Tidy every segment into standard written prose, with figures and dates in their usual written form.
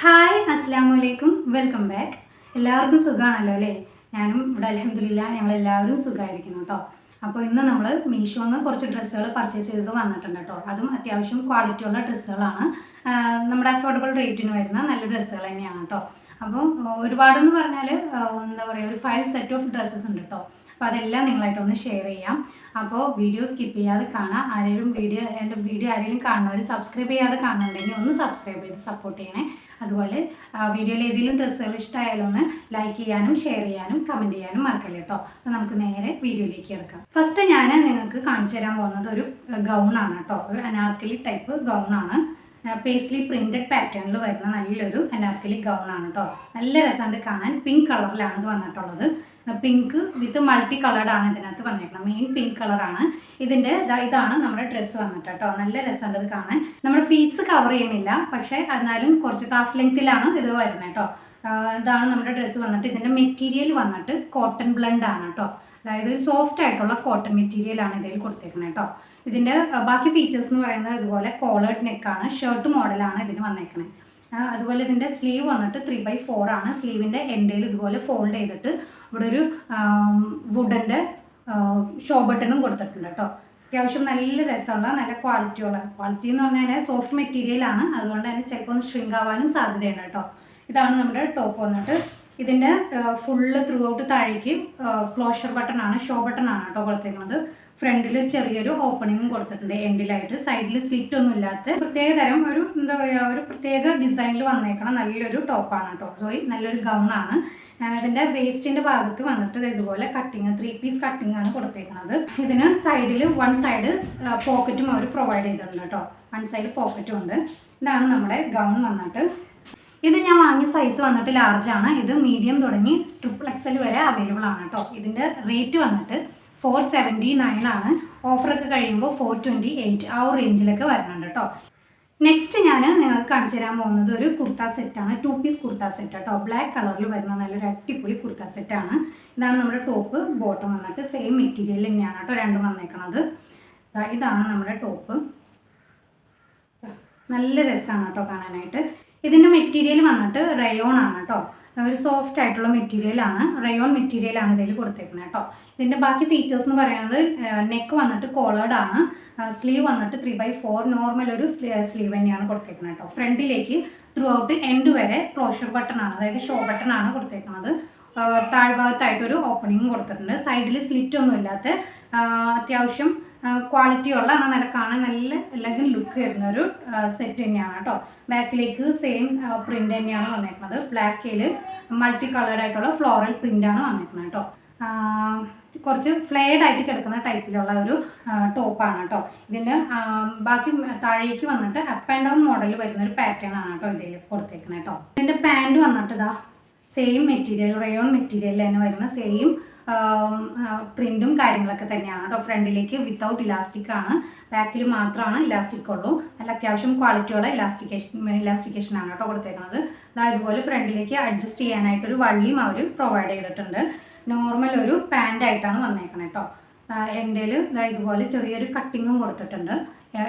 Hi അസ്സലാമു അലൈക്കും welcome back. എല്ലാവർക്കും സുഖമാണല്ലോ അല്ലേ? ഞാനും ഇവിടെ അൽഹംദുലില്ലാ ഞങ്ങളെല്ലാവരും സുഖമായിരിക്കുന്നു കേട്ടോ. അപ്പോൾ ഇന്ന് നമ്മൾ മീഷോന്ന് കുറച്ച് ഡ്രസ്സുകൾ പർച്ചേസ് ചെയ്ത് വന്നിട്ടുണ്ട് കേട്ടോ. അതും അത്യാവശ്യം ക്വാളിറ്റി ഉള്ള ഡ്രസ്സുകളാണ്. നമ്മുടെ അഫോർഡബിൾ റേറ്റിന് വരുന്ന നല്ല ഡ്രസ്സുകൾ തന്നെയാണ് കേട്ടോ. അപ്പോൾ ഒരുപാടെന്ന് പറഞ്ഞാൽ എന്താ പറയുക, ഒരു 5 സെറ്റ് ഓഫ് ഡ്രസ്സസ് ഉണ്ട് കേട്ടോ. അപ്പോൾ അതെല്ലാം നിങ്ങളായിട്ടൊന്ന് ഷെയർ ചെയ്യാം. അപ്പോൾ വീഡിയോ സ്കിപ്പ് ചെയ്യാതെ കാണാം. എൻ്റെ വീഡിയോ ആരെങ്കിലും കാണുന്നവർ സബ്സ്ക്രൈബ് ചെയ്യാതെ കാണുന്നുണ്ടെങ്കിൽ ഒന്ന് സബ്സ്ക്രൈബ് ചെയ്ത് സപ്പോർട്ട് ചെയ്യണേ. അതുപോലെ വീഡിയോയിൽ ഏതെങ്കിലും ഡ്രസ്സുകൾ ഇഷ്ടമായാലും ഒന്ന് ലൈക്ക് ചെയ്യാനും ഷെയർ ചെയ്യാനും കമൻറ്റ് ചെയ്യാനും മറക്കല്ലേ കേട്ടോ. അപ്പോൾ നമുക്ക് നേരെ വീഡിയോയിലേക്ക് കിടക്കാം. ഫസ്റ്റ് ഞാൻ നിങ്ങൾക്ക് കാണിച്ചു തരാൻ പോകുന്നത് ഒരു ഗൗണാണ് കേട്ടോ. ഒരു അനാർക്കലി ടൈപ്പ് ഗൗണാണ്. പേസ്ലി പ്രിൻറ്റഡ് പാറ്റേണിൽ വരുന്ന നല്ലൊരു അനാർക്കലി ഗൗണാണ് കേട്ടോ. നല്ല രസമുണ്ട് കാണാൻ. പിങ്ക് കളറിലാണ് ഇത് വന്നിട്ടുള്ളത്. പിങ്ക് വിത്ത് മൾട്ടി കളേർഡാണ് ഇതിനകത്ത് വന്നേക്കുന്നത്. മെയിൻ പിങ്ക് കളറാണ് ഇതിൻ്റെ. ഇതാണ് നമ്മുടെ ഡ്രസ്സ് വന്നിട്ട് കേട്ടോ. നല്ല രസമുണ്ട് ഇത് കാണാൻ. നമ്മുടെ ഫീറ്റ്സ് കവർ ചെയ്യണില്ല, പക്ഷേ എന്നാലും കുറച്ച് ഹാഫ് ലെങ്ത്തിലാണ് ഇത് വരുന്നത് കേട്ടോ. ഇതാണ് നമ്മുടെ ഡ്രസ്സ് വന്നിട്ട്. ഇതിൻ്റെ മെറ്റീരിയൽ വന്നിട്ട് കോട്ടൺ ബ്ലെൻഡ് ആണ് കേട്ടോ. അതായത് സോഫ്റ്റ് ആയിട്ടുള്ള കോട്ടൺ മെറ്റീരിയലാണ് ഇതിൽ കൊടുത്തേക്കുന്നത് കേട്ടോ. ഇതിൻ്റെ ബാക്കി ഫീച്ചേഴ്സ് എന്ന് പറയുന്നത് ഇതുപോലെ കോളേർഡ് നെക്കാണ്, ഷർട്ട് മോഡലാണ് ഇതിന് വന്നേക്കുന്നത്. അതുപോലെ ഇതിൻ്റെ സ്ലീവ് വന്നിട്ട് 3/4 ആണ്. സ്ലീവിൻ്റെ എൻഡയിൽ ഇതുപോലെ ഫോൾഡ് ചെയ്തിട്ട് ഇവിടെ ഒരു വുഡൻ്റെ ഷോ ബട്ടണും കൊടുത്തിട്ടുണ്ട് കേട്ടോ. അത്യാവശ്യം നല്ല രസമുള്ള നല്ല ക്വാളിറ്റി എന്ന് പറഞ്ഞാൽ സോഫ്റ്റ് മെറ്റീരിയലാണ്. അതുകൊണ്ട് തന്നെ ചിലപ്പോൾ ഒന്ന് ഷ്രിങ്ക് ആവാനും സാധ്യതയുണ്ട് കേട്ടോ. ഇതാണ് നമ്മുടെ ടോപ്പ് വന്നിട്ട്. ഇതിൻ്റെ ഫുള്ള് ത്രൂ ഔട്ട് താഴേക്ക് ക്ലോഷർ ബട്ടണാണ്, ഷോ ബട്ടണാണ് കേട്ടോ കൊടുത്തേക്കുന്നത്. ഫ്രണ്ടിൽ ചെറിയൊരു ഓപ്പണിങ്ങും കൊടുത്തിട്ടുണ്ട് എൻഡിലായിട്ട്. സൈഡിൽ സ്ലിറ്റ് ഒന്നും ഇല്ലാത്ത പ്രത്യേക തരം ഒരു എന്താ പറയുക, ഒരു പ്രത്യേക ഡിസൈനിൽ വന്നേക്കണം നല്ലൊരു ടോപ്പാണ് കേട്ടോ. നല്ലൊരു ഗൗണാണ്. ഇതിൻ്റെ വേസ്റ്റിൻ്റെ ഭാഗത്ത് വന്നിട്ട് ഇതുപോലെ കട്ടിങ് 3 പീസ് കട്ടിങ് ആണ് കൊടുത്തേക്കുന്നത്. ഇതിന് സൈഡിൽ വൺ സൈഡ് പോക്കറ്റും അവർ പ്രൊവൈഡ് ചെയ്തിട്ടുണ്ട് കേട്ടോ. വൺ സൈഡ് പോക്കറ്റും ഉണ്ട്. ഇതാണ് നമ്മുടെ ഗൗൺ വന്നിട്ട്. ഇത് ഞാൻ വാങ്ങിയ സൈസ് വന്നിട്ട് ലാർജ് ആണ്. ഇത് മീഡിയം തുടങ്ങി XXL വരെ അവൈലബിൾ ആണ് കേട്ടോ. ഇതിൻ്റെ റേറ്റ് വന്നിട്ട് 479 ആണ്. ഓഫറൊക്കെ കഴിയുമ്പോൾ 428 ആ ഒരു റേഞ്ചിലൊക്കെ വരുന്നുണ്ട് കേട്ടോ. നെക്സ്റ്റ് ഞാൻ നിങ്ങൾക്ക് കാണിച്ചു തരാൻ പോകുന്നത് ഒരു കുർത്ത സെറ്റാണ്. 2 പീസ് കുർത്ത സെറ്റ് കേട്ടോ. ബ്ലാക്ക് കളറിൽ വരുന്ന നല്ലൊരു അടിപൊളി കുർത്ത സെറ്റാണ്. ഇതാണ് നമ്മുടെ ടോപ്പ്. ബോട്ടം വന്നിട്ട് സെയിം മെറ്റീരിയൽ തന്നെയാണ് കേട്ടോ രണ്ടും വന്നേക്കണത്. ഇതാണ് നമ്മുടെ ടോപ്പ്. നല്ല രസമാണ് കേട്ടോ കാണാനായിട്ട്. ഇതിൻ്റെ മെറ്റീരിയൽ വന്നിട്ട് റയോൺ ആണ് കേട്ടോ. ഒരു സോഫ്റ്റ് ആയിട്ടുള്ള മെറ്റീരിയലാണ്, റയോൺ മെറ്റീരിയലാണ് ഇതിൽ കൊടുത്തേക്കുന്നത് കേട്ടോ. ഇതിൻ്റെ ബാക്കി ഫീച്ചേഴ്സ് എന്ന് പറയുന്നത് നെക്ക് വന്നിട്ട് കോളേർഡ് ആണ്. സ്ലീവ് വന്നിട്ട് 3/4 നോർമൽ ഒരു സ്ലീവ് തന്നെയാണ് കൊടുത്തേക്കുന്നത് കേട്ടോ. ഫ്രണ്ടിലേക്ക് ത്രൂ ഔട്ട് എൻഡ് വരെ ക്ലോഷർ ബട്ടൺ ആണ്, അതായത് ഷോ ബട്ടൺ ആണ് കൊടുത്തേക്കുന്നത്. താഴ്ഭാഗത്തായിട്ടൊരു ഓപ്പണിങ് കൊടുത്തിട്ടുണ്ട്. സൈഡിൽ സ്ലിറ്റ് ഒന്നും ഇല്ലാത്ത അത്യാവശ്യം ക്വാളിറ്റി ഉള്ള നല്ല കാണാൻ നല്ല അല്ലെങ്കിൽ ലുക്ക് വരുന്ന ഒരു സെറ്റ് തന്നെയാണ് കേട്ടോ. ബാക്കിലേക്ക് സെയിം പ്രിൻ്റ് തന്നെയാണ് വന്നേക്കുന്നത്. ബ്ലാക്കിൽ മൾട്ടി കളേർഡ് ആയിട്ടുള്ള ഫ്ലോറൽ പ്രിൻ്റാണ് വന്നേക്കുന്നത് കേട്ടോ. കുറച്ച് ഫ്ലെയർഡ് ആയിട്ട് കിടക്കുന്ന ടൈപ്പിലുള്ള ഒരു ടോപ്പാണ് കേട്ടോ. ഇതിന് ബാക്കി താഴേക്ക് വന്നിട്ട് അപ്പ് ആൻഡ് ഡൗൺ മോഡൽ വരുന്ന ഒരു പാറ്റേൺ ആണ് കേട്ടോ ഇതിൽ കൊടുത്തേക്കുന്നത് കേട്ടോ. ഇതിൻ്റെ പാൻറ് വന്നിട്ട് ഇതാ സെയിം മെറ്റീരിയൽ, റയോൺ മെറ്റീരിയലിൽ തന്നെ വരുന്ന സെയിം പ്രിൻറ്റും കാര്യങ്ങളൊക്കെ തന്നെയാണ് കേട്ടോ. ഫ്രണ്ടിലേക്ക് വിത്തൗട്ട് ഇലാസ്റ്റിക് ആണ്, ബാക്കിൽ മാത്രമാണ് ഇലാസ്റ്റിക് ഉള്ളൂ. നല്ല അത്യാവശ്യം ക്വാളിറ്റിയുള്ള ഇലാസ്റ്റിക്കേഷനാണ് കേട്ടോ കൊടുത്തേക്കുന്നത്. അതായത് ഇതുപോലെ ഫ്രണ്ടിലേക്ക് അഡ്ജസ്റ്റ് ചെയ്യാനായിട്ടൊരു വള്ളിയും അവർ പ്രൊവൈഡ് ചെയ്തിട്ടുണ്ട്. നോർമൽ ഒരു പാൻ്റായിട്ടാണ് വന്നേക്കുന്നത് കേട്ടോ. എൻ്റെയിൽ ഇതുപോലെ ചെറിയൊരു കട്ടിങ്ങും കൊടുത്തിട്ടുണ്ട്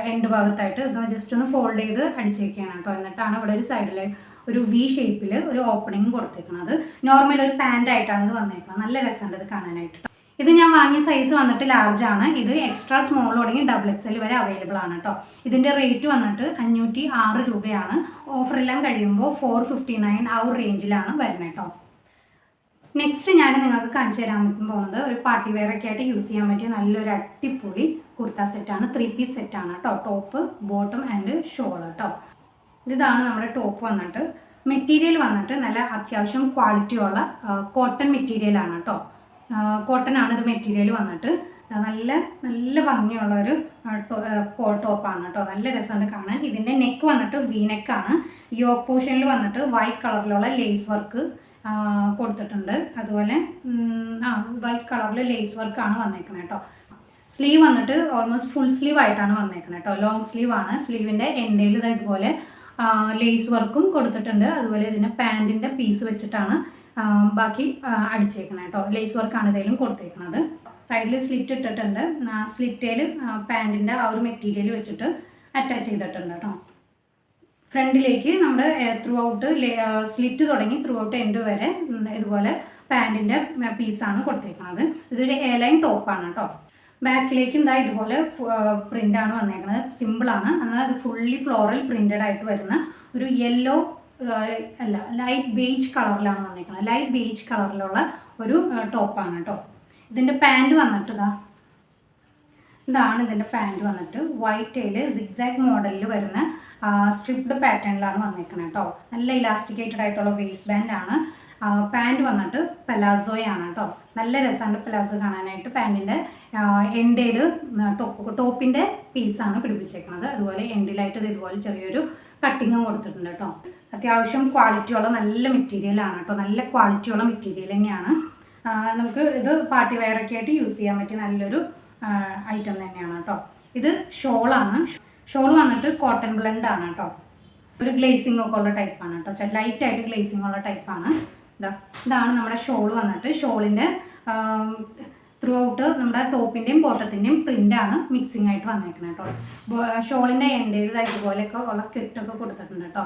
എൻഡ് ഭാഗത്തായിട്ട്. ഇത് ജസ്റ്റ് ഒന്ന് ഫോൾഡ് ചെയ്ത് അടിച്ചേക്കുകയാണ് കേട്ടോ. എന്നിട്ടാണ് ഇവിടെ ഒരു സൈഡിൽ ഒരു വി ഷേപ്പിൽ ഒരു ഓപ്പണിങ് കൊടുത്തേക്കുന്നത്. നോർമൽ ഒരു പാൻ്റായിട്ടാണ് ഇത് വന്നേക്കുന്നത്. നല്ല രസമുണ്ട് ഇത് കാണാനായിട്ട്. ഇത് ഞാൻ വാങ്ങിയ സൈസ് വന്നിട്ട് ലാർജ് ആണ്. ഇത് എക്സ്ട്രാ സ്മോൾ തുടങ്ങി XXL വരെ അവൈലബിൾ ആണ് കേട്ടോ. ഇതിൻ്റെ റേറ്റ് വന്നിട്ട് 506 രൂപയാണ്. ഓഫറെല്ലാം കഴിയുമ്പോൾ 459 ആ ഒരു റേഞ്ചിലാണ് വരുന്നത് കേട്ടോ. നെക്സ്റ്റ് ഞാൻ നിങ്ങൾക്ക് കാണിച്ചു തരാൻ പോകുന്നത് ഒരു പാർട്ടി വെയറൊക്കെ ആയിട്ട് യൂസ് ചെയ്യാൻ പറ്റിയ നല്ലൊരു അടിപൊളി കുർത്ത സെറ്റാണ്. 3 പീസ് സെറ്റാണ് കേട്ടോ. ടോപ്പ്, ബോട്ടം ആൻഡ് ഷോൾ കേട്ടോ. ഇതാണ് നമ്മുടെ ടോപ്പ് വന്നിട്ട്. മെറ്റീരിയൽ വന്നിട്ട് നല്ല അത്യാവശ്യം ക്വാളിറ്റിയുള്ള കോട്ടൺ മെറ്റീരിയലാണ് കേട്ടോ. കോട്ടൺ ആണ് ഇത് മെറ്റീരിയൽ വന്നിട്ട്. നല്ല നല്ല ഭംഗിയുള്ളൊരു ടോപ്പാണ് കേട്ടോ. നല്ല രസമുണ്ട് കാണാൻ. ഇതിൻ്റെ നെക്ക് വന്നിട്ട് വി നെക്കാണ്. യോക്ക് പോർഷനിൽ വന്നിട്ട് വൈറ്റ് കളറിലുള്ള ലേസ് വർക്ക് കൊടുത്തിട്ടുണ്ട്. അതുപോലെ വൈറ്റ് കളറിൽ ലേസ് വർക്കാണ് വന്നേക്കുന്നത് കേട്ടോ. സ്ലീവ് വന്നിട്ട് ഓൾമോസ്റ്റ് ഫുൾ സ്ലീവ് ആയിട്ടാണ് വന്നേക്കുന്നത് കേട്ടോ. ലോങ് സ്ലീവ് ആണ്. സ്ലീവിൻ്റെ എൻഡയിൽ ഇതുപോലെ ലേസ് വർക്കും കൊടുത്തിട്ടുണ്ട്. അതുപോലെ ഇതിൻ്റെ പാൻറ്റിൻ്റെ പീസ് വെച്ചിട്ടാണ് ബാക്കി അടിച്ചേക്കുന്നത് കേട്ടോ. ലേസ് വർക്കാണ് ഇതിലും കൊടുത്തേക്കുന്നത്. സൈഡിൽ സ്ലിറ്റ് ഇട്ടിട്ടുണ്ട്. സ്ലിറ്റേൽ പാൻറ്റിൻ്റെ ആ ഒരു മെറ്റീരിയൽ വെച്ചിട്ട് അറ്റാച്ച് ചെയ്തിട്ടുണ്ട് കേട്ടോ. ഫ്രണ്ടിലേക്ക് നമ്മുടെ ത്രൂ ഔട്ട് സ്ലിറ്റ് തുടങ്ങി ത്രൂ ഔട്ട് എൻഡ് വരെ ഇതുപോലെ പാൻറ്റിൻ്റെ പീസാണ് കൊടുത്തേക്കുന്നത്. ഇതൊരു എയർലൈൻ ടോപ്പാണ് കേട്ടോ. ബാക്കിലേക്കും ഇതാ ഇതുപോലെ പ്രിൻ്റാണ് വന്നേക്കുന്നത്. സിമ്പിളാണ്, എന്നാൽ അത് ഫുള്ളി ഫ്ലോറൽ പ്രിൻ്റഡ് ആയിട്ട് വരുന്ന ഒരു യെല്ലോ അല്ല ലൈറ്റ് ബേജ് കളറിലാണ് വന്നേക്കുന്നത്. ലൈറ്റ് ബേജ് കളറിലുള്ള ഒരു ടോപ്പാണ് കേട്ടോ. ഇതിൻ്റെ പാൻറ്റ് വന്നിട്ട് ഇതാണ് ഇതിൻ്റെ പാൻറ്റ് വന്നിട്ട് വൈറ്റയിൽ സിഗ്സാഗ് മോഡലിൽ വരുന്ന സ്ട്രിപ്ഡ് പാറ്റേണിലാണ് വന്നേക്കുന്നത് കേട്ടോ. നല്ല ഇലാസ്റ്റിക്കേറ്റഡ് ആയിട്ടുള്ള വേസ്റ്റ് ബാൻഡാണ്. പാൻറ്റ് വന്നിട്ട് പലാസോയാണ് കേട്ടോ. നല്ല രസമുണ്ട് പലാസോ കാണാനായിട്ട്. പാൻറ്റിൻ്റെ എൻഡേൽ ടോപ്പിൻ്റെ പീസാണ് പിടിപ്പിച്ചേക്കുന്നത്. അതുപോലെ എൻഡിലായിട്ട് ഇതുപോലെ ചെറിയൊരു കട്ടിങ്ങും കൊടുത്തിട്ടുണ്ട് കേട്ടോ. അത്യാവശ്യം ക്വാളിറ്റിയുള്ള നല്ല മെറ്റീരിയലാണ് കേട്ടോ. നല്ല ക്വാളിറ്റിയുള്ള മെറ്റീരിയൽ തന്നെയാണ്. നമുക്ക് ഇത് പാർട്ടി വെയറൊക്കെ ആയിട്ട് യൂസ് ചെയ്യാൻ പറ്റിയ നല്ലൊരു ഐറ്റം തന്നെയാണ് കേട്ടോ. ഇത് ഷോളാണ്. ഷോൾ വന്നിട്ട് കോട്ടൺ ബ്ലെൻഡ് ആണ് കേട്ടോ. ഒരു ഗ്ലേസിംഗ് ഒക്കെ ഉള്ള ടൈപ്പാണ് കേട്ടോ. ലൈറ്റായിട്ട് ഗ്ലേസിംഗ് ഉള്ള ടൈപ്പാണ്. ഇതാണ് നമ്മുടെ ഷോൾ വന്നിട്ട്. ഷോളിൻ്റെ ത്രൂ ഔട്ട് നമ്മുടെ ടോപ്പിൻ്റെയും ബോട്ടത്തിൻ്റെയും പ്രിൻ്റാണ് മിക്സിംഗ് ആയിട്ട് വന്നേക്കുന്നത് കേട്ടോ. ഷോളിൻ്റെ എൻഡേൽ ഇതുപോലെയൊക്കെ ഉള്ള കെട്ടൊക്കെ കൊടുത്തിട്ടുണ്ട് കേട്ടോ.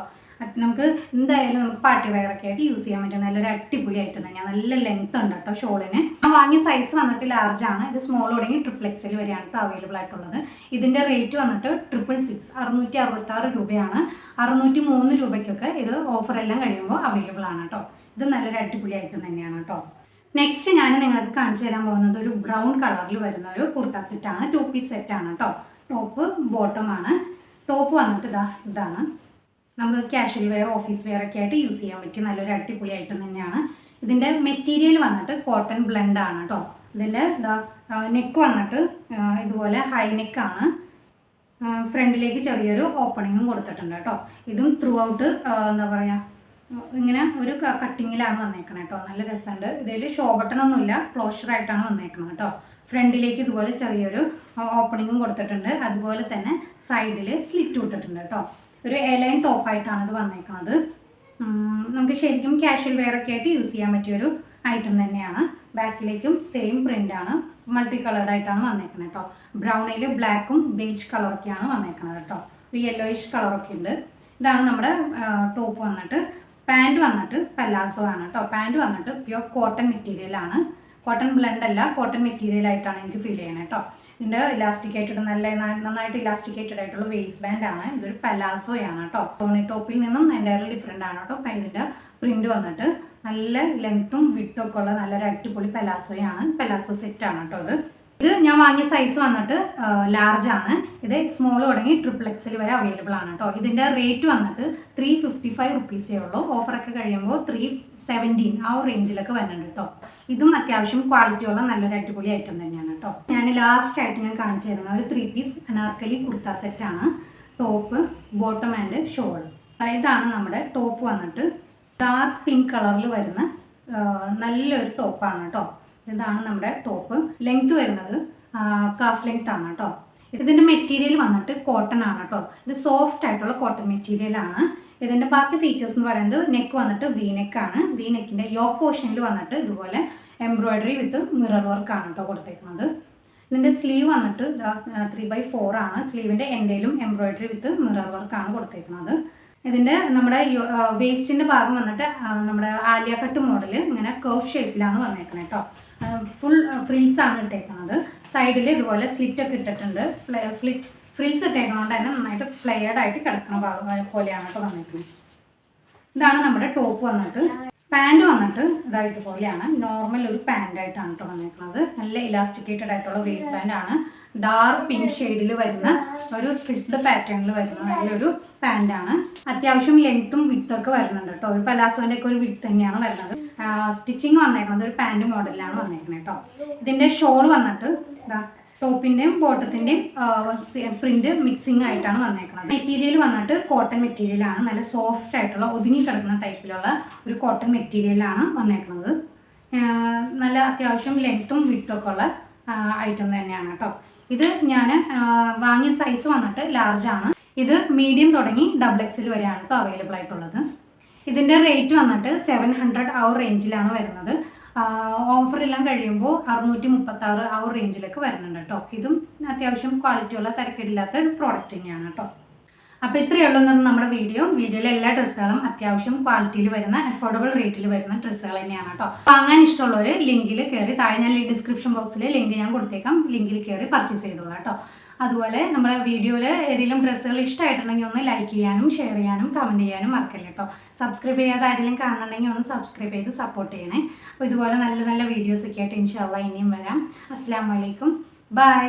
നമുക്ക് എന്തായാലും നമുക്ക് പാർട്ടി വെയറൊക്കെ ആയിട്ട് യൂസ് ചെയ്യാൻ പറ്റും. നല്ലൊരു അടിപൊളി ഐറ്റം തന്നെയാണ്. നല്ല ലെങ്ത് ഉണ്ട് കേട്ടോ ഷോളിന്. ഞാൻ വാങ്ങിയ സൈസ് വന്നിട്ട് ലാർജ് ആണ്. ഇത് സ്മോൾ തുടങ്ങി XXL വരെയാണ് കേട്ടോ അവൈലബിൾ ആയിട്ടുള്ളത്. ഇതിൻ്റെ റേറ്റ് വന്നിട്ട് 666 666 രൂപയാണ്. 603 രൂപയ്ക്കൊക്കെ ഇത് ഓഫറെല്ലാം കഴിയുമ്പോൾ അവൈലബിൾ ആണ് കേട്ടോ. ഇത് നല്ലൊരു അടിപൊളി ഐറ്റം തന്നെയാണ് കേട്ടോ. നെക്സ്റ്റ് ഞാൻ നിങ്ങൾക്ക് കാണിച്ചു തരാൻ പോകുന്നത് ഒരു ബ്രൗൺ കളറിൽ വരുന്ന ഒരു കുർത്ത സെറ്റാണ്. 2 പീസ് സെറ്റാണ് കേട്ടോ. ടോപ്പ് ബോട്ടമാണ്. ടോപ്പ് വന്നിട്ട് ഇതാണ്. നമുക്ക് കാഷ്വൽ വെയർ ഓഫീസ് വെയർ ഒക്കെ ആയിട്ട് യൂസ് ചെയ്യാൻ പറ്റിയ നല്ലൊരു അടിപൊളി ഐറ്റം തന്നെയാണ്. ഇതിൻ്റെ മെറ്റീരിയൽ വന്നിട്ട് കോട്ടൺ ബ്ലെൻഡ് ആണ് കേട്ടോ. ഇതിൻ്റെ നെക്ക് വന്നിട്ട് ഇതുപോലെ ഹൈ നെക്കാണ്. ഫ്രണ്ടിലേക്ക് ചെറിയൊരു ഓപ്പണിങ്ങും കൊടുത്തിട്ടുണ്ട് കേട്ടോ. ഇതും ത്രൂ ഔട്ട് എന്താ പറയുക ഇങ്ങനെ ഒരു കട്ടിങ്ങിലാണ് വന്നേക്കുന്നത് കേട്ടോ. നല്ല രസമുണ്ട്. ഇതിൽ ഷോ ബട്ടണൊന്നുമില്ല, ക്ലോഷറായിട്ടാണ് വന്നേക്കുന്നത് കേട്ടോ. ഫ്രണ്ടിലേക്ക് ഇതുപോലെ ചെറിയൊരു ഓപ്പണിങ്ങും കൊടുത്തിട്ടുണ്ട്. അതുപോലെ തന്നെ സൈഡിൽ സ്ലിറ്റ് ഇട്ടിട്ടുണ്ട് കേട്ടോ. ഒരു എയർലൈൻ ടോപ്പായിട്ടാണ് ഇത് വന്നേക്കുന്നത്. നമുക്ക് ശരിക്കും കാഷ്വൽ വെയറൊക്കെ ആയിട്ട് യൂസ് ചെയ്യാൻ പറ്റിയൊരു ഐറ്റം തന്നെയാണ്. ബാക്കിലേക്കും സെയിം പ്രിൻ്റാണ്. മൾട്ടി കളേർഡായിട്ടാണ് വന്നേക്കുന്നത് കേട്ടോ. ബ്രൗണിൽ ബ്ലാക്കും ബേജ് കളറൊക്കെയാണ് വന്നേക്കുന്നത് കേട്ടോ. ഒരു യെല്ലോയിഷ് കളറൊക്കെ ഉണ്ട്. ഇതാണ് നമ്മുടെ ടോപ്പ് വന്നിട്ട്. പാൻറ്റ് വന്നിട്ട് പലാസോ ആണ് കേട്ടോ. പാൻറ്റ് വന്നിട്ട് പ്യുവർ കോട്ടൺ മെറ്റീരിയലാണ്. കോട്ടൺ ബ്ലെൻഡ് അല്ല, കോട്ടൺ മെറ്റീരിയൽ ആയിട്ടാണ് എനിക്ക് ഫീൽ ചെയ്യണത് കേട്ടോ. ഇതിൻ്റെ ഇലാസ്റ്റിക്കേറ്റഡ് നന്നായിട്ട് ഇലാസ്റ്റിക്കേറ്റഡ് ആയിട്ടുള്ള വേസ്റ്റ് ബാൻഡാണ്. ഇതൊരു പലാസോയാണ് കേട്ടോ. ടോപ്പിൽ നിന്നും എൻ്റയർലി ഡിഫറെൻ്റ് ആണ് കേട്ടോ. ഇതിൻ്റെ പ്രിൻ്റ് വന്നിട്ട് നല്ല ലെങ്ത്തും വിട്ടും ഒക്കെ ഉള്ള നല്ലൊരു അടിപൊളി പലാസോയാണ്. പലാസോ സെറ്റാണ് കേട്ടോ. ഇത് ഞാൻ വാങ്ങിയ സൈസ് വന്നിട്ട് ലാർജ് ആണ്. ഇത് സ്മോൾ തുടങ്ങി XXL വരെ അവൈലബിൾ ആണ് കേട്ടോ. ഇതിൻ്റെ റേറ്റ് വന്നിട്ട് 355 റുപ്പീസേ ഉള്ളൂ. ഓഫറൊക്കെ കഴിയുമ്പോൾ 317 ആ ഒരു റേഞ്ചിലൊക്കെ വരുന്നുണ്ട് കേട്ടോ. ഇതും അത്യാവശ്യം ക്വാളിറ്റിയുള്ള നല്ലൊരു അടിപൊളി ഐറ്റം തന്നെയാണ് കേട്ടോ. ഞാൻ ലാസ്റ്റായിട്ട് ഞാൻ കാണിച്ചു തരുന്ന ഒരു 3 പീസ് അനാർക്കലി കുർത്ത സെറ്റാണ്. Top bottom and shawl. ഇതാണ് നമ്മുടെ ടോപ്പ് വന്നിട്ട് ഡാർക്ക് പിങ്ക് കളറിൽ വരുന്ന നല്ലൊരു ടോപ്പാണ് കേട്ടോ. ഇതാണ് നമ്മുടെ ടോപ്പ്. ലെങ്ത് വരുന്നത് കാഫ് ലെങ്ത് ആണ് കേട്ടോ. ഇതിൻ്റെ മെറ്റീരിയൽ വന്നിട്ട് കോട്ടൺ ആണ് കേട്ടോ. ഇത് സോഫ്റ്റ് ആയിട്ടുള്ള കോട്ടൺ മെറ്റീരിയലാണ്. ഇതിൻ്റെ ബാക്കി ഫീച്ചേഴ്സ് എന്ന് പറയുന്നത് നെക്ക് വന്നിട്ട് വി നെക്കാണ്. വി നെക്കിൻ്റെ യോക്ക് പോർഷനിൽ വന്നിട്ട് ഇതുപോലെ എംബ്രോയിഡറി വിത്ത് മിറർ വർക്കാണ് കേട്ടോ കൊടുത്തേക്കുന്നത്. ഇതിൻ്റെ സ്ലീവ് വന്നിട്ട് 3/4 ആണ്. സ്ലീവിൻ്റെ എൻഡേലും എംബ്രോയിഡറി വിത്ത് മിറർ വർക്കാണ് കൊടുത്തേക്കുന്നത്. ഇതിൻ്റെ നമ്മുടെ വേസ്റ്റിൻ്റെ ഭാഗം വന്നിട്ട് നമ്മുടെ ആലിയ കട്ട് മോഡൽ ഇങ്ങനെ കർവ് ഷേപ്പിലാണ് വന്നേക്കുന്നത് കേട്ടോ. ഫുൾ ഫ്രിൽസ് ആണ് ഇട്ടേക്കുന്നത്. സൈഡിൽ ഇതുപോലെ സ്ലിറ്റ് ഒക്കെ ഇട്ടിട്ടുണ്ട്. ഫ്രിൽസ് ഇട്ടേക്കുന്നതുകൊണ്ട് തന്നെ നന്നായിട്ട് ഫ്ലെയർഡ് ആയിട്ട് കിടക്കുന്ന ഭാഗം പോലെയാണ് കേട്ടോ വന്നേക്കുന്നത്. ഇതാണ് നമ്മുടെ ടോപ്പ് വന്നിട്ട്. പാൻറ് വന്നിട്ട് ഇതുപോലെയാണ്. നോർമൽ ഒരു പാൻറ്റായിട്ടാണ് കേട്ടോ വന്നേക്കുന്നത്. നല്ല ഇലാസ്റ്റിക്കേറ്റഡ് ആയിട്ടുള്ള വേസ്റ്റ് പാൻറ്റാണ്. ഡാർക്ക് പിങ്ക് ഷെയ്ഡിൽ വരുന്ന ഒരു സ്ട്രിപ്ഡ് പാറ്റേണിൽ വരുന്ന നല്ലൊരു പാൻറ്റാണ്. അത്യാവശ്യം ലെങ്ത്തും വിത്തൊക്കെ വരുന്നുണ്ട് കേട്ടോ. ഒരു പലാസോൻ്റെ ഒക്കെ ഒരു വിത്ത് തന്നെയാണ് വരുന്നത്. സ്റ്റിച്ചിങ് വന്നേക്കുന്നത് ഒരു പാൻറ് മോഡലിലാണ് വന്നേക്കുന്നത് കേട്ടോ. ഇതിൻ്റെ ഷോൾ വന്നിട്ട് ടോപ്പിൻ്റെയും ബോട്ടത്തിൻ്റെയും പ്രിന്റ് മിക്സിംഗ് ആയിട്ടാണ് വന്നേക്കുന്നത്. മെറ്റീരിയൽ വന്നിട്ട് കോട്ടൺ മെറ്റീരിയലാണ്. നല്ല സോഫ്റ്റ് ആയിട്ടുള്ള ഒതുങ്ങി കിടക്കുന്ന ടൈപ്പിലുള്ള ഒരു കോട്ടൺ മെറ്റീരിയലാണ് വന്നേക്കുന്നത്. നല്ല അത്യാവശ്യം ലെങ്ത്തും വിത്തൊക്കെ ഉള്ള ഐറ്റം തന്നെയാണ് കേട്ടോ. ഇത് ഞാൻ വാങ്ങിയ സൈസ് വന്നിട്ട് ലാർജ് ആണ്. ഇത് മീഡിയം തുടങ്ങി XXL വരെയാണ് കേട്ടോ അവൈലബിൾ ആയിട്ടുള്ളത്. ഇതിൻ്റെ റേറ്റ് വന്നിട്ട് 700 ആ റേഞ്ചിലാണ് വരുന്നത്. ഓഫറെല്ലാം കഴിയുമ്പോൾ 636 ആ റേഞ്ചിലൊക്കെ വരുന്നുണ്ട് കേട്ടോ. ഇതും അത്യാവശ്യം ക്വാളിറ്റിയുള്ള തരക്കേടില്ലാത്ത ഒരു പ്രോഡക്റ്റ് തന്നെയാണ് കേട്ടോ. അപ്പോൾ ഇത്രയേ ഉള്ളൂ നമ്മുടെ വീഡിയോയിലെ എല്ലാ ഡ്രസ്സുകളും അത്യാവശ്യം ക്വാളിറ്റിയിൽ വരുന്ന അഫോർഡബിൾ റേറ്റിൽ വരുന്ന ഡ്രസ്സുകൾ തന്നെയാണ് കേട്ടോ. വാങ്ങാൻ ഇഷ്ടമുള്ളവർ ലിങ്കിൽ കയറി താഴെ ഞാൻ ഡിസ്ക്രിപ്ഷൻ ബോക്സിൽ ലിങ്ക് ഞാൻ കൊടുത്തേക്കാം, ലിങ്കിൽ കയറി പർച്ചേസ് ചെയ്തോളാം കേട്ടോ. അതുപോലെ നമ്മുടെ വീഡിയോയിൽ ഏതെങ്കിലും ഡ്രസ്സുകൾ ഇഷ്ടമായിട്ടുണ്ടെങ്കിൽ ഒന്ന് ലൈക്ക് ചെയ്യാനും ഷെയർ ചെയ്യാനും കമൻറ്റ് ചെയ്യാനും മറക്കല്ല കേട്ടോ. സബ്സ്ക്രൈബ് ചെയ്യാതെ ആരെങ്കിലും കാണുന്നുണ്ടെങ്കിൽ ഒന്ന് സബ്സ്ക്രൈബ് ചെയ്ത് സപ്പോർട്ട് ചെയ്യണേ. അപ്പോൾ ഇതുപോലെ നല്ല നല്ല വീഡിയോസൊക്കെ ആയിട്ട് ഇൻഷാ അല്ലാഹ് ഇനിയും വരാം. അസ്സലാമു അലൈക്കും, ബൈ.